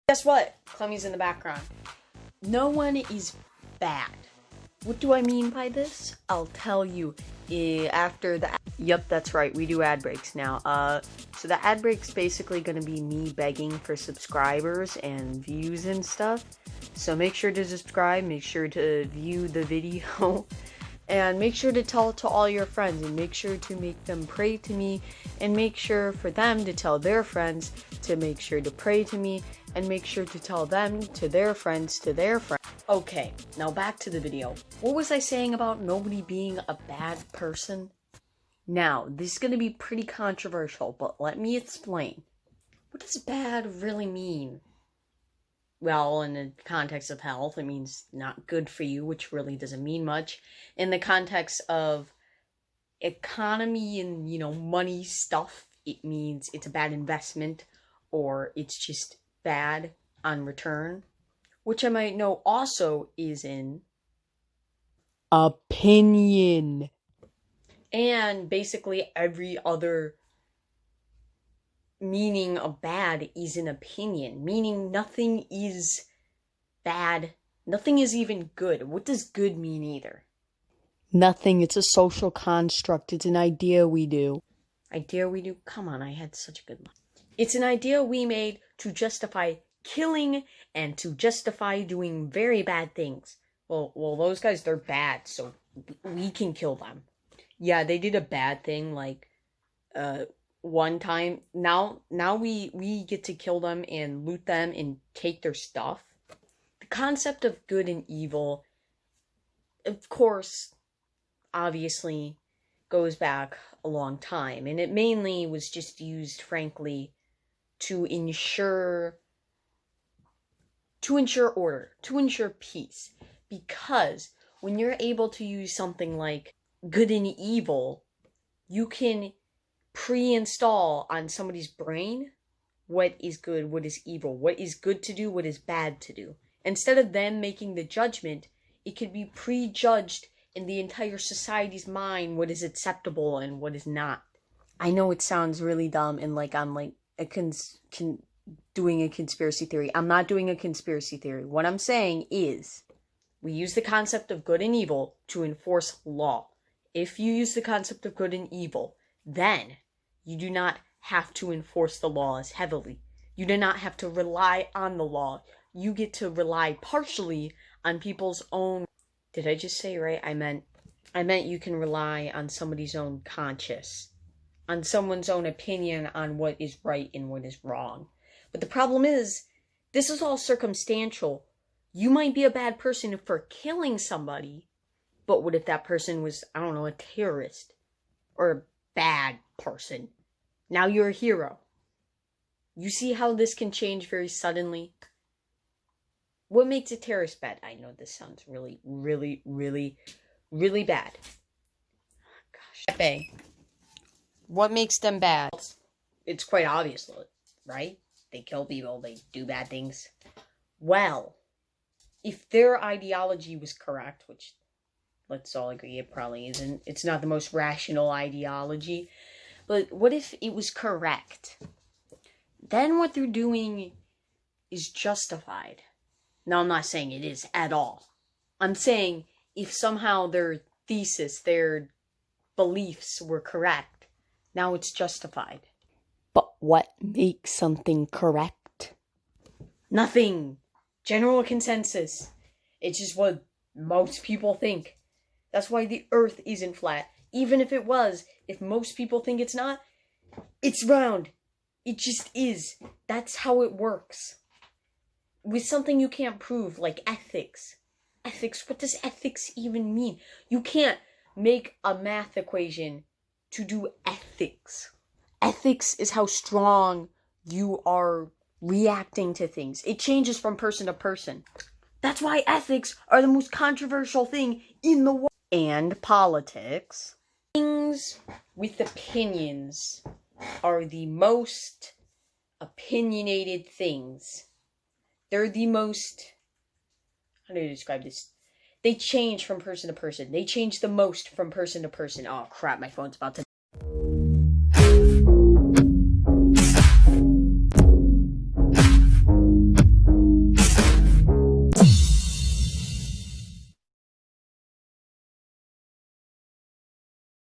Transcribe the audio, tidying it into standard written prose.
Guess what? Clemmy's in the background. No one is bad. What do I mean by this? I'll tell you after the... Yep, that's right, we do ad breaks now. So the ad break's basically gonna be me begging for subscribers and views and stuff. So make sure to subscribe, make sure to view the video, and make sure to tell it to all your friends, and make sure to make them pray to me, and make sure for them to tell their friends to make sure to pray to me, and make sure to tell them to their friends to their friends. Okay, now back to the video. What was I saying about nobody being a bad person? Now, this is going to be pretty controversial, but let me explain. What does bad really mean? Well, in the context of health, it means not good for you, which really doesn't mean much. In the context of economy and, money stuff, it means it's a bad investment, or it's just bad on return. Which I might know also is in opinion. And basically every other meaning of bad is an opinion, meaning nothing is bad, nothing is even good. What does good mean either? Nothing, it's a social construct, it's an idea we do. Idea we do? Come on, I had such a good one. It's an idea we made to justify killing and to justify doing very bad things. Well, those guys, they're bad, so we can kill them. Yeah, they did a bad thing, like, one time. Now we get to kill them and loot them and take their stuff. The concept of good and evil, of course, obviously, goes back a long time. And it mainly was just used, frankly, to ensure order, to ensure peace. Because when you're able to use something like good and evil, you can pre-install on somebody's brain what is good, what is evil, what is good to do, what is bad to do. Instead of them making the judgment, it could be prejudged in the entire society's mind what is acceptable and what is not. I know it sounds really dumb and like I'm like doing a conspiracy theory. I'm not doing a conspiracy theory. What I'm saying is we use the concept of good and evil to enforce law. If you use the concept of good and evil, then you do not have to enforce the law as heavily. You do not have to rely on the law. You get to rely partially on people's own... Did I just say right? I meant you can rely on somebody's own conscience, on someone's own opinion on what is right and what is wrong. But the problem is, this is all circumstantial. You might be a bad person for killing somebody, but what if that person was, I don't know, a terrorist or a bad person? Now you're a hero. You see how this can change very suddenly? What makes a terrorist bad? I know this sounds really, really, really, really bad. Gosh. Pepe. What makes them bad? It's quite obvious, right? They kill people, they do bad things. Well, if their ideology was correct, which let's all agree it probably isn't. It's not the most rational ideology. But what if it was correct? Then what they're doing is justified. Now, I'm not saying it is at all. I'm saying if somehow their thesis, their beliefs were correct, now it's justified. But what makes something correct? Nothing. General consensus. It's just what most people think. That's why the earth isn't flat. Even if it was, if most people think it's not, it's round. It just is. That's how it works. With something you can't prove, like ethics. Ethics, what does ethics even mean? You can't make a math equation to do ethics. Ethics is how strong you are reacting to things. It changes from person to person. That's why ethics are the most controversial thing in the world. And politics. Things with opinions are the most opinionated things. They're the most... How do you describe this? They change from person to person. They change the most from person to person. Oh crap, my phone's about to...